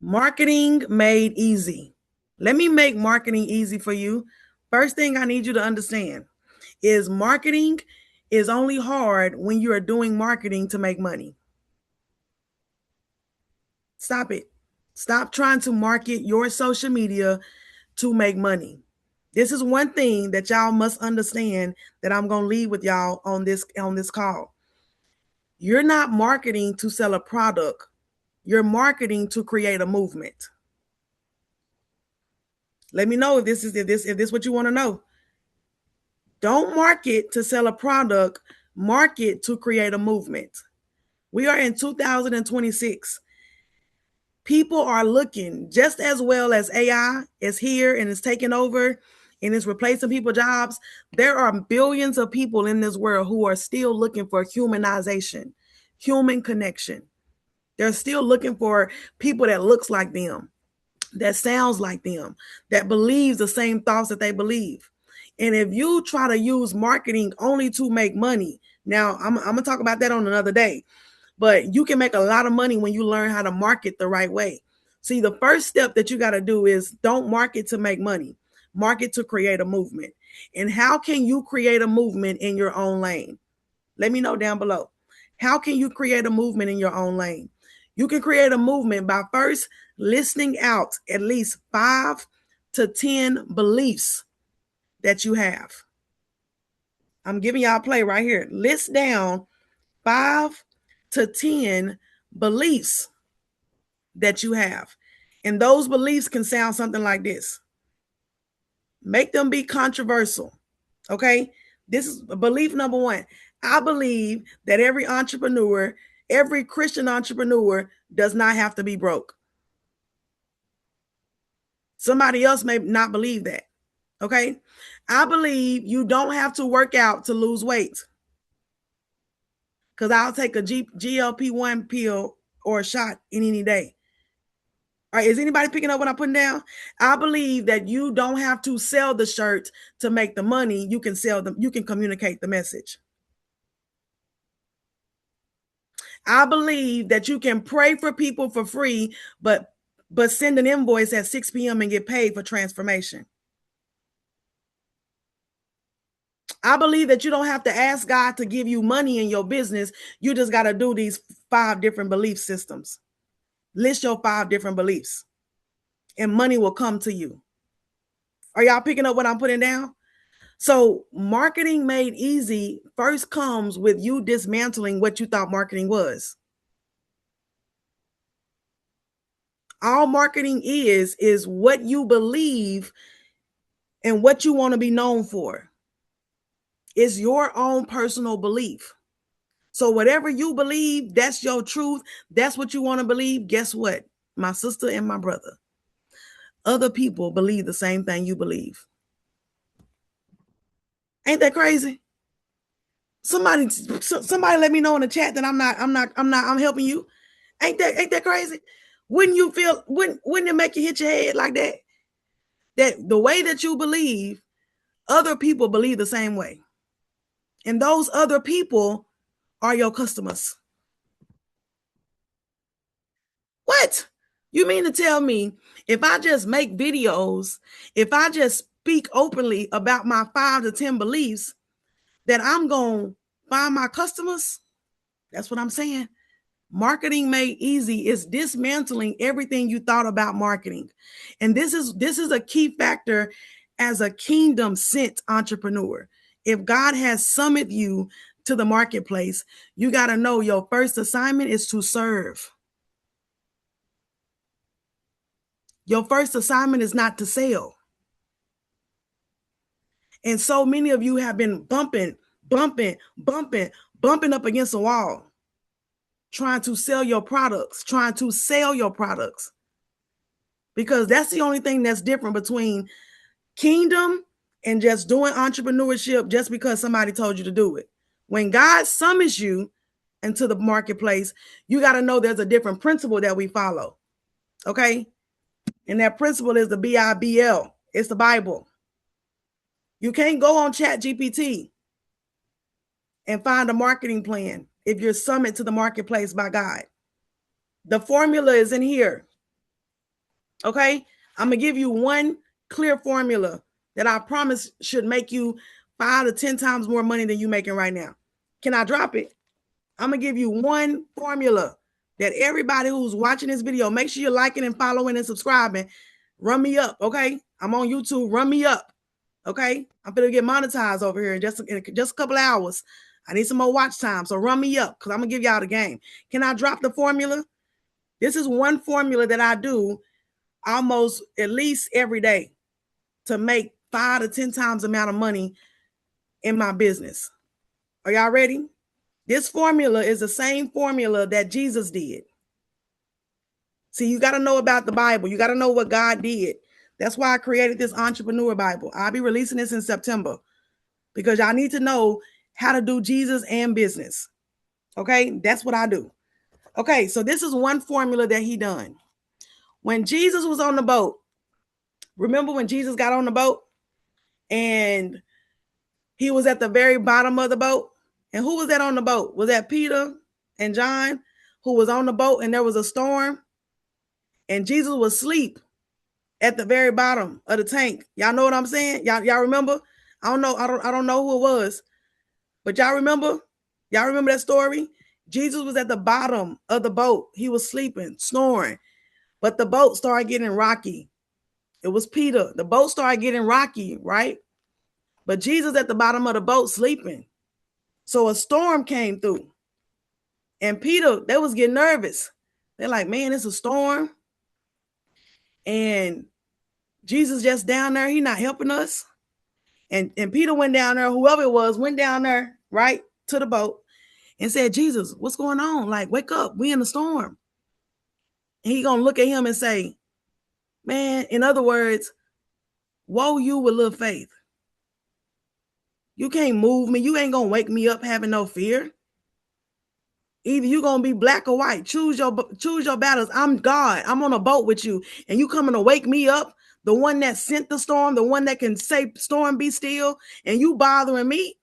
Marketing made easy. Let me make marketing easy for you. First thing I need you to understand is marketing is only hard when you are doing marketing to make money. Stop it. Stop trying to market your social media to make money. This is one thing that y'all must understand that I'm going to leave with y'all on this call. You're not marketing to sell a product. You're marketing to create a movement. Let me know if this is what you want to know. Don't market to sell a product, market to create a movement. We are in 2026. People are looking just as well as AI is here and is taking over and is replacing people's jobs. There are billions of people in this world who are still looking for humanization, human connection. They're still looking for people that looks like them, that sounds like them, that believes the same thoughts that they believe. And if you try to use marketing only to make money, now I'm going to talk about that on another day, but you can make a lot of money when you learn how to market the right way. See, the first step that you got to do is don't market to make money, market to create a movement. And how can you create a movement in your own lane? Let me know down below. How can you create a movement in your own lane? You can create a movement by first listing out at least 5 to 10 beliefs that you have. I'm giving y'all a play right here. List down 5 to 10 beliefs that you have. And those beliefs can sound something like this. Make them be controversial. Okay? This is belief number 1. I believe that every entrepreneur, every Christian entrepreneur does not have to be broke. Somebody else may not believe that. Okay? I believe you don't have to work out to lose weight. Because I'll take a GLP-1 pill or a shot in any day. All right, is anybody picking up what I'm putting down? I believe that you don't have to sell the shirt to make the money. You can sell them. You can communicate the message. I believe that you can pray for people for free, but send an invoice at 6 p.m. and get paid for transformation. I believe that you don't have to ask God to give you money in your business. You just got to do these 5 different belief systems. List your 5 different beliefs and money will come to you. Are y'all picking up what I'm putting down? So marketing made easy first comes with you dismantling what you thought marketing was. All marketing is what you believe and what you want to be known for. It's your own personal belief. So whatever you believe, that's your truth. That's what you want to believe. Guess what? My sister and my brother. Other people believe the same thing you believe. Ain't that crazy? Somebody let me know in the chat that I'm helping you. Ain't that crazy? Wouldn't you feel, wouldn't it make you hit your head like that? That the way that you believe, other people believe the same way. And those other people are your customers. What? You mean to tell me if I just make videos, if I just speak openly about my 5 to 10 beliefs, that I'm going to find my customers? That's what I'm saying. Marketing made easy is dismantling everything you thought about marketing. And this is a key factor as a kingdom sent entrepreneur. If God has summoned you to the marketplace, you got to know your first assignment is to serve. Your first assignment is not to sell. And so many of you have been bumping up against a wall, trying to sell your products, because that's the only thing that's different between kingdom and just doing entrepreneurship just because somebody told you to do it. When God summons you into the marketplace, you got to know there's a different principle that we follow. Okay? And that principle is the Bible. It's the Bible. You can't go on ChatGPT and find a marketing plan if you're summoned to the marketplace by God. The formula is in here. Okay? I'm going to give you one clear formula that I promise should make you 5 to 10 times more money than you making right now. Can I drop it? I'm going to give you one formula that everybody who's watching this video, make sure you're liking and following and subscribing. Run me up, okay? I'm on YouTube. Run me up, okay? I'm going to get monetized over here in just a couple hours. I need some more watch time, so run me up because I'm going to give y'all the game. Can I drop the formula? This is one formula that I do almost at least every day to make 5 to 10 times the amount of money in my business. Are y'all ready? This formula is the same formula that Jesus did. See, you got to know about the Bible. You got to know what God did. That's why I created this Entrepreneur Bible. I'll be releasing this in September because y'all need to know how to do Jesus and business. Okay, that's what I do. Okay, so this is one formula that he done. When Jesus was on the boat, remember when Jesus got on the boat and he was at the very bottom of the boat? And who was that on the boat? Was that Peter and John who was on the boat and there was a storm? And Jesus was asleep at the very bottom of the tank. Y'all know what I'm saying? Y'all remember? I don't know who it was. But y'all remember? Y'all remember that story? Jesus was at the bottom of the boat. He was sleeping, snoring. But the boat started getting rocky. It was Peter. The boat started getting rocky, right? But Jesus at the bottom of the boat sleeping. So a storm came through. And Peter, they was getting nervous. They're like, man, it's a storm. And Jesus just down there. He not helping us. And Peter went down there. Whoever it was went down there, right, to the boat and said, Jesus, what's going on? Like, wake up. We in a storm. And he going to look at him and say, man, in other words, woe you with little faith. You can't move me. You ain't going to wake me up having no fear. Either you're going to be black or white. Choose your battles. I'm God. I'm on a boat with you. And you coming to wake me up, the one that sent the storm, the one that can say, storm, be still, and you bothering me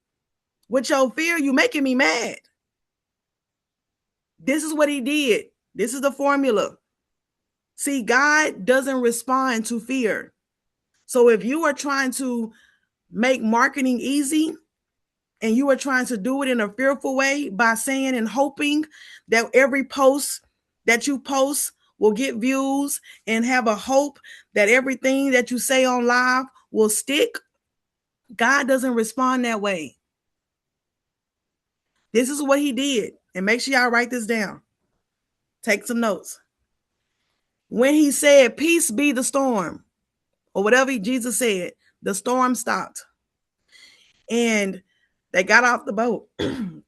with your fear, you making me mad. This is what he did. This is the formula. See, God doesn't respond to fear. So if you are trying to make marketing easy, and you are trying to do it in a fearful way by saying and hoping that every post that you post will get views and have a hope that everything that you say on live will stick, God doesn't respond that way. This is what he did. And make sure y'all write this down. Take some notes. When he said, peace be the storm, or whatever Jesus said, the storm stopped. And they got off the boat. And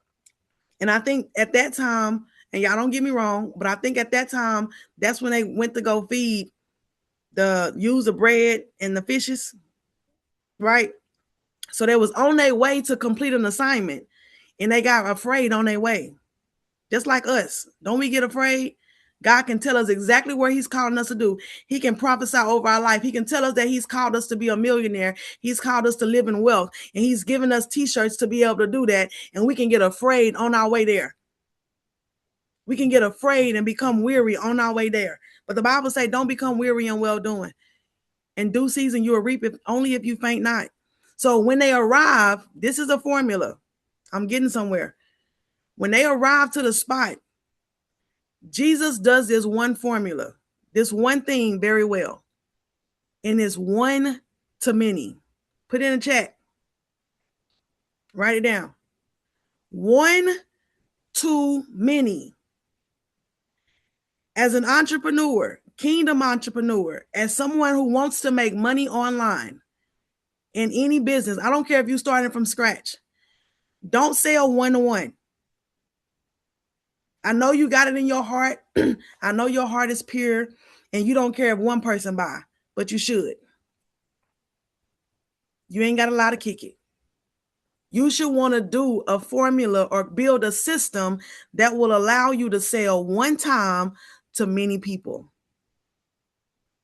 I think at that time, and y'all don't get me wrong, but I think at that time, that's when they went to go use the bread and the fishes, right? So they was on their way to complete an assignment, and they got afraid on their way. Just like us. Don't we get afraid? God can tell us exactly where he's calling us to do. He can prophesy over our life. He can tell us that he's called us to be a millionaire. He's called us to live in wealth. And he's given us t-shirts to be able to do that. And we can get afraid on our way there. We can get afraid and become weary on our way there. But the Bible says, don't become weary in well-doing. In due season, you will reap only if you faint not. So when they arrive, this is a formula. I'm getting somewhere. When they arrive to the spot, Jesus does this one formula, this one thing very well. And it's one to many. Put it in the chat. Write it down. One to many. As an entrepreneur, kingdom entrepreneur, as someone who wants to make money online in any business, I don't care if you're starting from scratch. Don't sell one-to-one. I know you got it in your heart. I know your heart is pure and you don't care if one person buy, but you should. You ain't got a lot to kick it. You should want to do a formula or build a system that will allow you to sell one time to many people.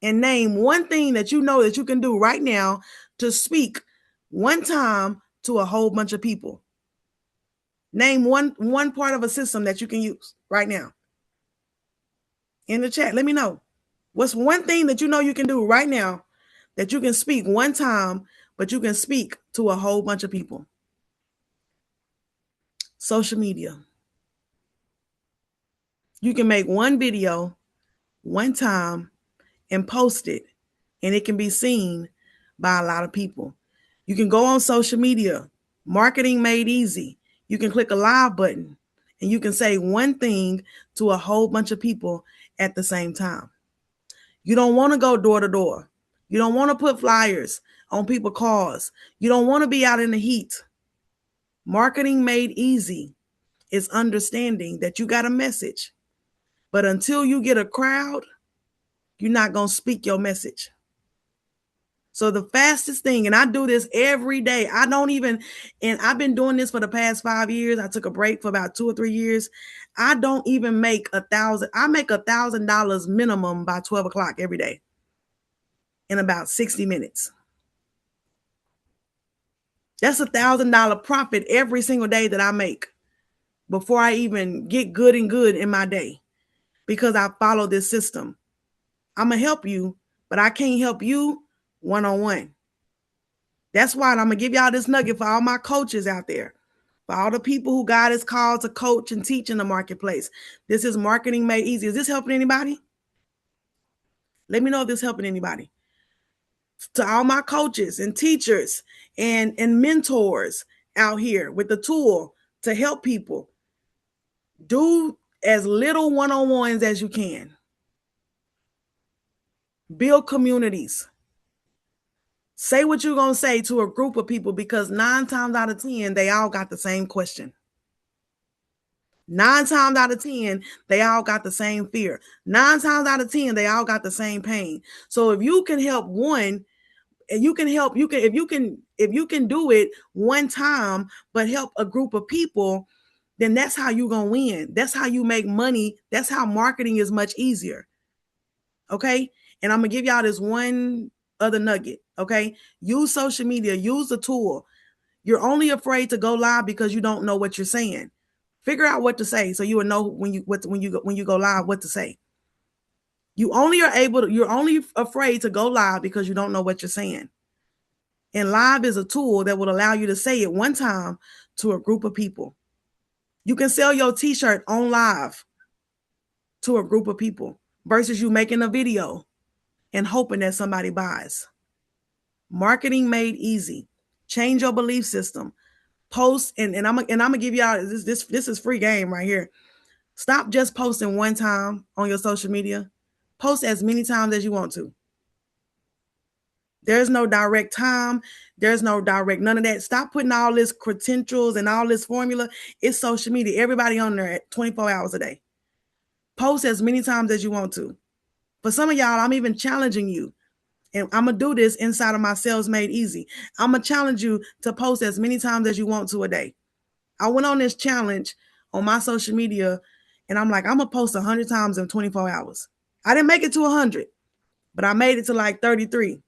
And name one thing that you know that you can do right now to speak one time to a whole bunch of people. Name one part of a system that you can use right now. In the chat, let me know. What's one thing that you know you can do right now that you can speak one time, but you can speak to a whole bunch of people? Social media. You can make one video one time and post it, and it can be seen by a lot of people. You can go on social media, marketing made easy. You can click a live button and you can say one thing to a whole bunch of people at the same time. You don't want to go door to door. You don't want to put flyers on people's cars. You don't want to be out in the heat. Marketing made easy is understanding that you got a message, but until you get a crowd, you're not going to speak your message. So the fastest thing, and I do this every day. And I've been doing this for the past 5 years. I took a break for about 2 or 3 years. I don't even make $1,000. I make $1,000 minimum by 12 o'clock every day in about 60 minutes. That's $1,000 profit every single day that I make before I even get good in my day, because I follow this system. I'm going to help you, but I can't help you one-on-one. That's why I'm going to give y'all this nugget for all my coaches out there, for all the people who God has called to coach and teach in the marketplace. This is marketing made easy. Is this helping anybody? Let me know if this is helping anybody. To all my coaches and teachers and mentors out here with the tool to help people, do as little one-on-ones as you can. Build communities. Say what you're going to say to a group of people, because 9 times out of 10, they all got the same question. 9 times out of 10, they all got the same fear. 9 times out of 10, they all got the same pain. So if you can help one, and if you can do it one time, but help a group of people, then that's how you're going to win. That's how you make money. That's how marketing is much easier. Okay. And I'm going to give y'all this one other nugget. Okay. Use social media, use the tool. You're only afraid to go live because you don't know what you're saying. Figure out what to say so you will know when you go live what to say. You're only afraid to go live because you don't know what you're saying. And live is a tool that will allow you to say it one time to a group of people. You can sell your t-shirt on live to a group of people versus you making a video and hoping that somebody buys. Marketing made easy. Change your belief system. Post, and I'm gonna give y'all this is free game right here. Stop just posting one time on your social media. Post as many times as you want to. There's no direct time. There's no direct, none of that. Stop putting all this credentials and all this formula. It's social media. Everybody on there at 24 hours a day. Post as many times as you want to. For some of y'all, I'm even challenging you. And I'm going to do this inside of my Sales Made Easy. I'm going to challenge you to post as many times as you want to a day. I went on this challenge on my social media, and I'm like, I'm going to post 100 times in 24 hours. I didn't make it to 100, but I made it to like 33.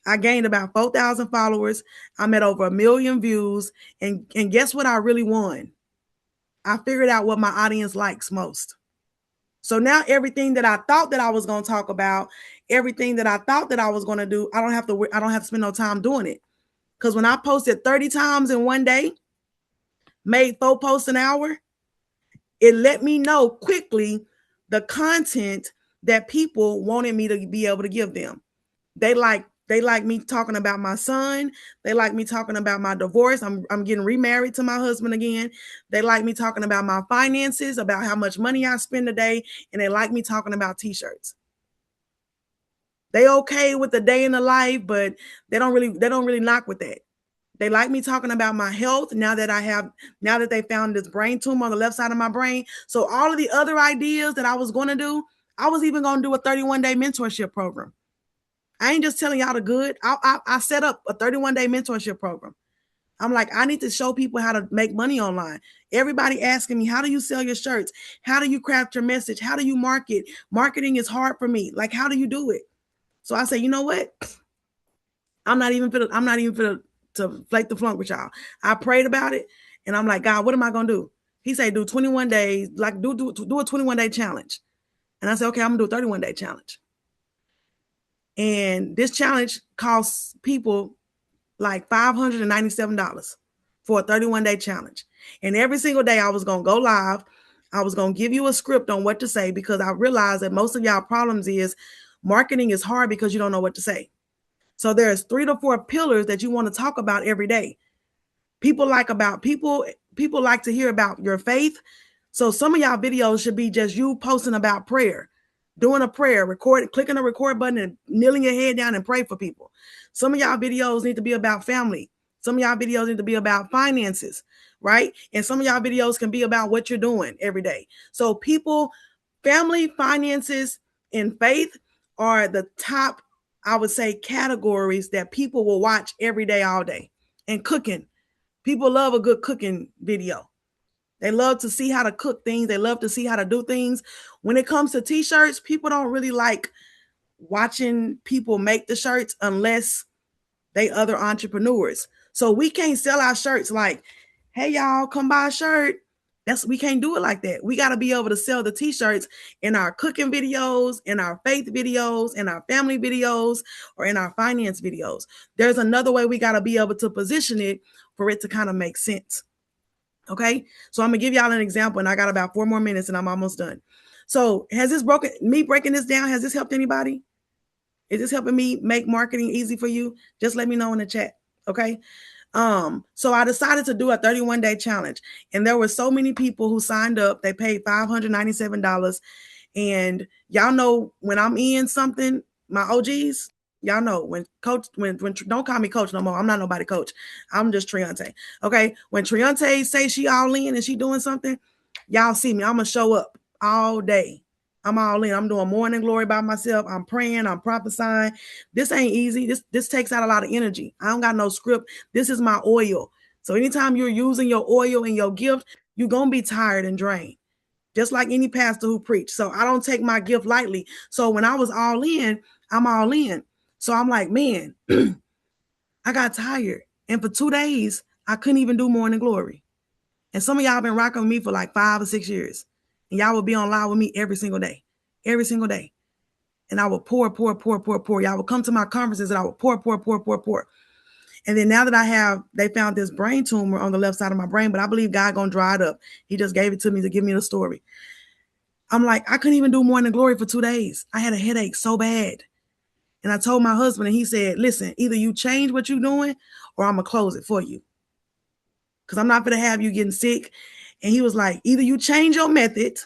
I gained about 4,000 followers. I'm at over 1 million views. And guess what I really won? I figured out what my audience likes most. So now everything that I thought that I was going to talk about, everything that I thought that I was going to do, I don't have to spend no time doing it. Because when I posted 30 times in one day, made 4 posts an hour, it let me know quickly the content that people wanted me to be able to give them. They like me talking about my son. They like me talking about my divorce. I'm getting remarried to my husband again. They like me talking about my finances, about how much money I spend a day, and they like me talking about t-shirts. They okay with the day in the life, but they don't really knock with that. They like me talking about my health now that they found this brain tumor on the left side of my brain. So all of the other ideas that I was going to do, I was even going to do a 31-day mentorship program. I ain't just telling y'all the good. I set up a 31-day mentorship program. I'm like, I need to show people how to make money online. Everybody asking me, how do you sell your shirts? How do you craft your message? How do you market? Marketing is hard for me. Like, how do you do it? So I say, you know what? I'm not even to flake the flunk with y'all. I prayed about it, and I'm like, God, what am I gonna do? He said, do 21 days, like do a 21-day challenge. And I said, okay, I'm gonna do a 31-day challenge. And this challenge costs people like $597 for a 31-day challenge. And every single day I was going to go live. I was going to give you a script on what to say, because I realized that most of y'all problems is marketing is hard because you don't know what to say. So there's 3 to 4 pillars that you want to talk about every day. People like to hear about your faith. So some of y'all videos should be just you posting about prayer, doing a prayer, clicking the record button and kneeling your head down and pray for people. Some of y'all videos need to be about family. Some of y'all videos need to be about finances, right? And some of y'all videos can be about what you're doing every day. So family, finances, and faith are the top, I would say, categories that people will watch every day, all day. And cooking. People love a good cooking video. They love to see how to cook things. They love to see how to do things. When it comes to t-shirts, people don't really like watching people make the shirts unless they other entrepreneurs. So we can't sell our shirts like, hey, y'all, come buy a shirt. We can't do it like that. We got to be able to sell the t-shirts in our cooking videos, in our faith videos, in our family videos, or in our finance videos. There's another way we got to be able to position it for it to kind of make sense. Okay, so I'm gonna give y'all an example, and I got about 4 more minutes and I'm almost done. So has this breaking this down, has this helped anybody? Is this helping me make marketing easy for you? Just let me know in the chat. Okay. So I decided to do a 31-day challenge, and there were so many people who signed up. They paid $597. And y'all know when I'm in something, my OGs, y'all know when don't call me coach no more. I'm not nobody coach. I'm just Treonta. Okay. When Treonta say she all in and she doing something, y'all see me. I'm gonna show up all day. I'm all in. I'm doing morning glory by myself. I'm praying. I'm prophesying. This ain't easy. This takes out a lot of energy. I don't got no script. This is my oil. So anytime you're using your oil and your gift, you're gonna be tired and drained, just like any pastor who preached. So I don't take my gift lightly. So when I was all in, I'm all in. So I'm like, man, I got tired. And for 2 days, I couldn't even do morning glory. And some of y'all been rocking with me for like 5 or 6 years. And y'all will be on live with me every single day. Every single day. And I will pour. Y'all will come to my conferences and I will pour. And then now that they found this brain tumor on the left side of my brain, but I believe God gonna dry it up. He just gave it to me to give me the story. I'm like, I couldn't even do morning glory for 2 days. I had a headache so bad. And I told my husband, and he said, listen, either you change what you're doing or I'm gonna close it for you, because I'm not gonna have you getting sick. And he was like, either you change your method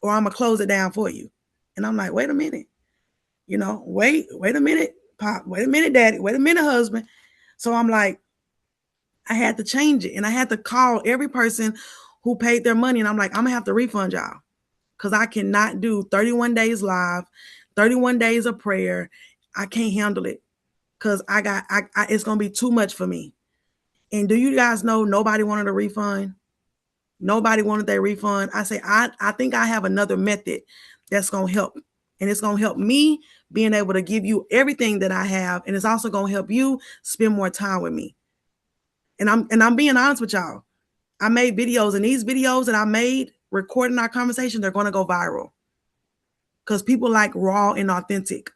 or I'm gonna close it down for you. And I'm like, wait a minute, wait a minute, Pop, wait a minute, Daddy, wait a minute, husband. So I'm like, I had to change it, and I had to call every person who paid their money, and I'm like, I'm gonna have to refund y'all, because I cannot do 31 days live, 31 days of prayer. I can't handle it, because it's gonna be too much for me. And do you guys know nobody wanted a refund? Nobody wanted their refund. I say, I think I have another method that's gonna help. And it's gonna help me being able to give you everything that I have. And it's also gonna help you spend more time with me. And I'm being honest with y'all. I made videos, and these videos that I made recording our conversation, they're gonna go viral, because people like raw and authentic.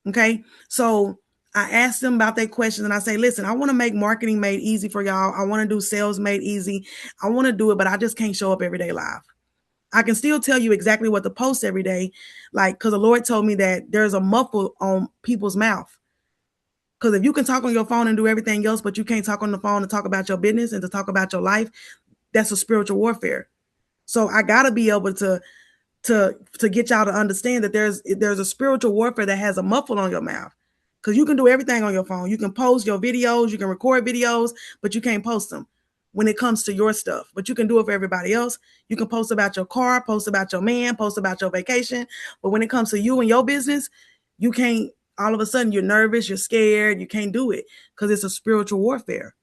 Okay. So I asked them about their questions, and I say, listen, I want to make marketing made easy for y'all. I want to do sales made easy. I want to do it, but I just can't show up every day live. I can still tell you exactly what to post every day, because the Lord told me that there's a muffle on people's mouth. Because if you can talk on your phone and do everything else, but you can't talk on the phone to talk about your business and to talk about your life, that's a spiritual warfare. So I got to be able to get y'all to understand that there's a spiritual warfare that has a muffle on your mouth. Because you can do everything on your phone. You can post your videos, you can record videos, but you can't post them when it comes to your stuff. But you can do it for everybody else. You can post about your car, post about your man, post about your vacation. But when it comes to you and your business, you can't. All of a sudden, you're nervous, you're scared, you can't do it, because it's a spiritual warfare.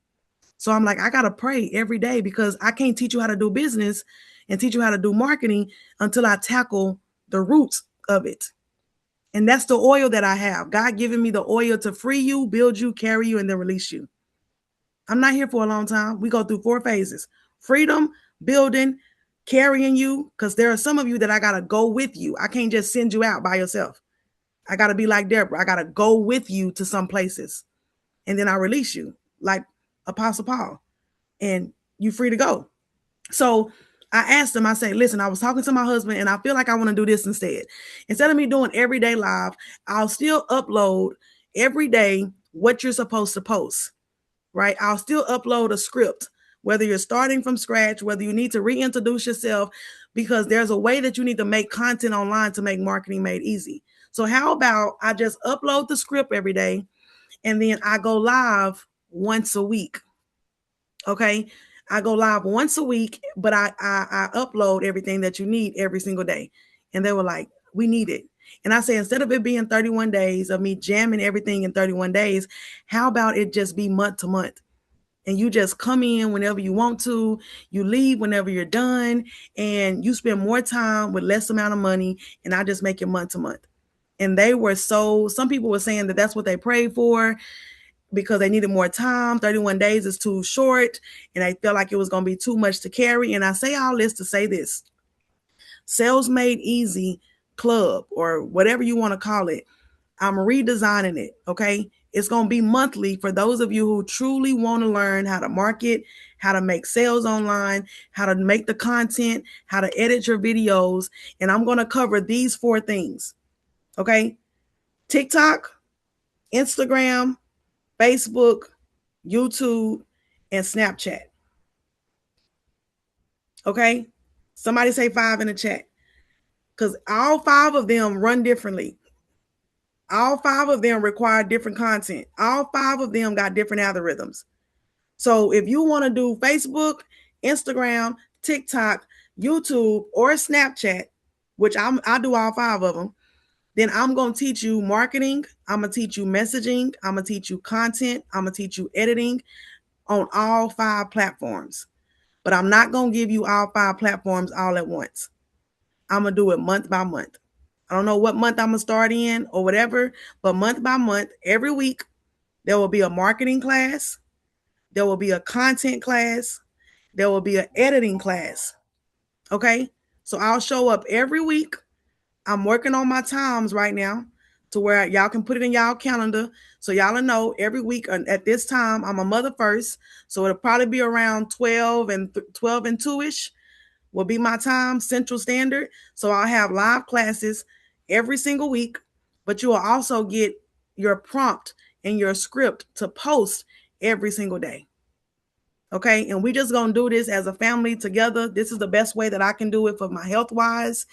So I'm like, I got to pray every day, because I can't teach you how to do business and teach you how to do marketing until I tackle the roots of it. And that's the oil that I have. God giving me the oil to free you, build you, carry you, and then release you. I'm not here for a long time. We go through 4 phases: freedom, building, carrying you, because there are some of you that I got to go with you. I can't just send you out by yourself. I got to be like Deborah. I got to go with you to some places. And then I release you like Apostle Paul. And you free to go. So I asked him, I say, listen, I was talking to my husband and I feel like I want to do this instead. Instead of me doing everyday live, I'll still upload every day what you're supposed to post, right? I'll still upload a script, whether you're starting from scratch, whether you need to reintroduce yourself, because there's a way that you need to make content online to make marketing made easy. So how about I just upload the script every day and then I go live once a week? Okay. I go live once a week, but I upload everything that you need every single day. And they were like, we need it. And I say, instead of it being 31 days of me jamming everything in 31 days, how about it just be month to month? And you just come in whenever you want to, you leave whenever you're done, and you spend more time with less amount of money, and I just make it month to month. And they were some people were saying that that's what they prayed for because they needed more time. 31 days is too short, and I felt like it was going to be too much to carry. And I say all this to say this. Sales Made Easy Club, or whatever you want to call it, I'm redesigning it, okay? It's going to be monthly for those of you who truly want to learn how to market, how to make sales online, how to make the content, how to edit your videos. And I'm going to cover these 4 things, okay? TikTok, Instagram, Facebook, YouTube, and Snapchat. Okay? Somebody say 5 in the chat. Because all 5 of them run differently. All 5 of them require different content. All 5 of them got different algorithms. So if you want to do Facebook, Instagram, TikTok, YouTube, or Snapchat, which I do all 5 of them, then I'm going to teach you marketing. I'm going to teach you messaging. I'm going to teach you content. I'm going to teach you editing on all 5 platforms. But I'm not going to give you all 5 platforms all at once. I'm going to do it month by month. I don't know what month I'm going to start in or whatever, but month by month, every week, there will be a marketing class. There will be a content class. There will be an editing class. Okay? So I'll show up every week. I'm working on my times right now to where y'all can put it in y'all calendar. So y'all know every week at this time, I'm a mother first. So it'll probably be around 12 and 2-ish will be my time, Central Standard. So I'll have live classes every single week, but you will also get your prompt and your script to post every single day. Okay. And we just going to do this as a family together. This is the best way that I can do it for my health wise.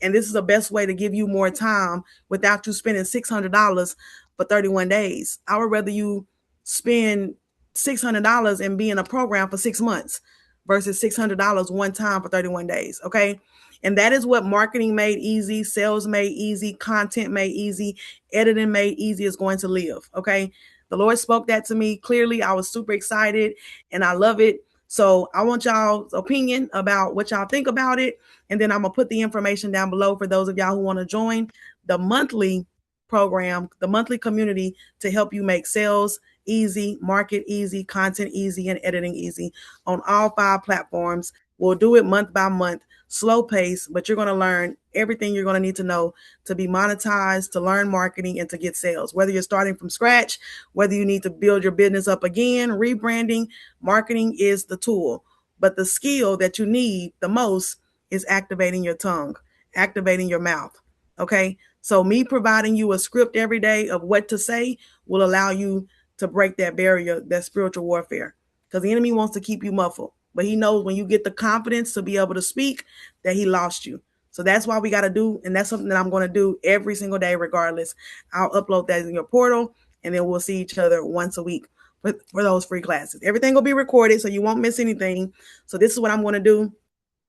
And this is the best way to give you more time without you spending $600 for 31 days. I would rather you spend $600 and be in a program for 6 months versus $600 one time for 31 days. Okay. And that is what marketing made easy, sales made easy, content made easy, editing made easy is going to live. Okay. The Lord spoke that to me clearly. I was super excited and I love it. So I want y'all's opinion about what y'all think about it. And then I'm going to put the information down below for those of y'all who want to join the monthly program, the monthly community to help you make sales easy, market easy, content easy, and editing easy on all 5 platforms. We'll do it month by month, slow pace, but you're going to learn everything you're going to need to know to be monetized, to learn marketing, and to get sales. Whether you're starting from scratch, whether you need to build your business up again, rebranding, marketing is the tool. But the skill that you need the most is activating your tongue, activating your mouth. Okay. So me providing you a script every day of what to say will allow you to break that barrier, that spiritual warfare, because the enemy wants to keep you muffled. But he knows when you get the confidence to be able to speak that he lost you. So that's why we got to do. And that's something that I'm going to do every single day, regardless. I'll upload that in your portal and then we'll see each other once a week for those free classes. Everything will be recorded so you won't miss anything. So this is what I'm going to do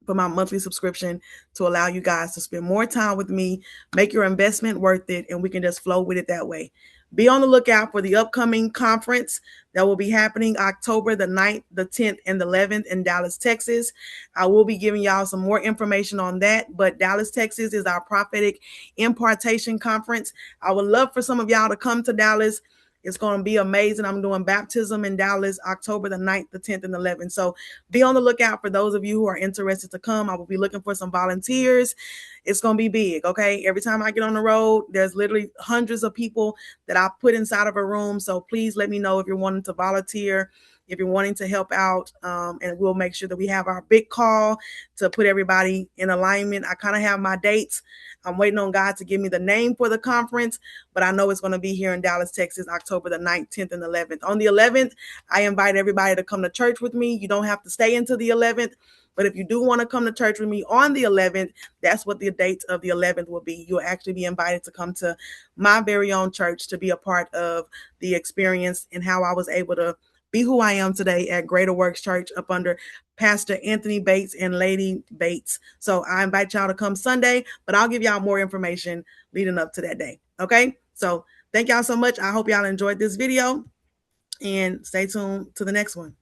for my monthly subscription to allow you guys to spend more time with me, make your investment worth it, and we can just flow with it that way. Be on the lookout for the upcoming conference that will be happening October the 9th, the 10th, and the 11th in Dallas, Texas. I will be giving y'all some more information on that, but Dallas, Texas is our prophetic impartation conference. I would love for some of y'all to come to Dallas. It's going to be amazing. I'm doing baptism in Dallas, October the 9th, the 10th, and 11th. So be on the lookout for those of you who are interested to come. I will be looking for some volunteers. It's going to be big, okay? Every time I get on the road, there's literally hundreds of people that I put inside of a room. So please let me know if you're wanting to volunteer, if you're wanting to help out, and we'll make sure that we have our big call to put everybody in alignment. I kind of have my dates. I'm waiting on God to give me the name for the conference, but I know it's going to be here in Dallas, Texas, October the 9th, 10th, and 11th. On the 11th, I invite everybody to come to church with me. You don't have to stay until the 11th, but if you do want to come to church with me on the 11th, that's what the date of the 11th will be. You'll actually be invited to come to my very own church to be a part of the experience and how I was able to be who I am today at Greater Works Church up under Pastor Anthony Bates and Lady Bates. So I invite y'all to come Sunday, but I'll give y'all more information leading up to that day. Okay? So thank y'all so much. I hope y'all enjoyed this video and stay tuned to the next one.